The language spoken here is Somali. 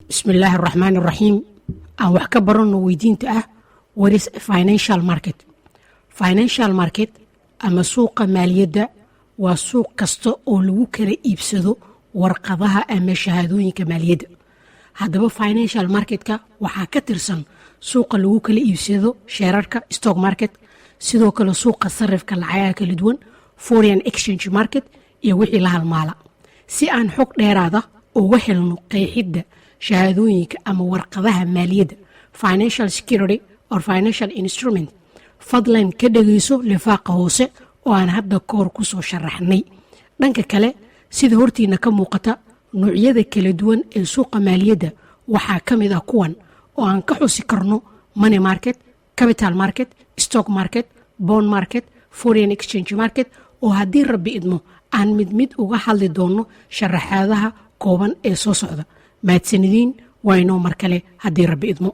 بسم الله الرحمن الرحيم. aan wax ka baranno weydiinta ah what is a financial market. Financial market ama suuqa maaliyadda waa suuq kasta oo lagu kala iibsado warqadaha ama shahaadooyinka maaliyadda. haddaba financial marketka waxaa ka tirsan suuqa lagu kala iibsado shareerka stock market, sidoo kale suuqa sarifka lacagaha kala duwan foreign exchange market iyo wixii la halmaala. si aan xog dheeraada uga helno qeexidda shahaadooyinka ama warqadaha maaliyadda financial security or financial instrument, fadlan ka dhageyso lifaaqa hoose oo aan hadda koor ku soo sharaxnay. dhanka kale sida hortiina ka muuqata noocyada kala duwan ee suuqa maaliyadda waxaa ka mid ah kuwan oo aan ka xusi karno money market, capital market, stock market, bond market, foreign exchange market oo haddii rabbi idmo aan mid uga hadli doono sharaxaadaha kooban ee soo socda. mahadsanidin waa inoo mar kale haddii rabbi idmo.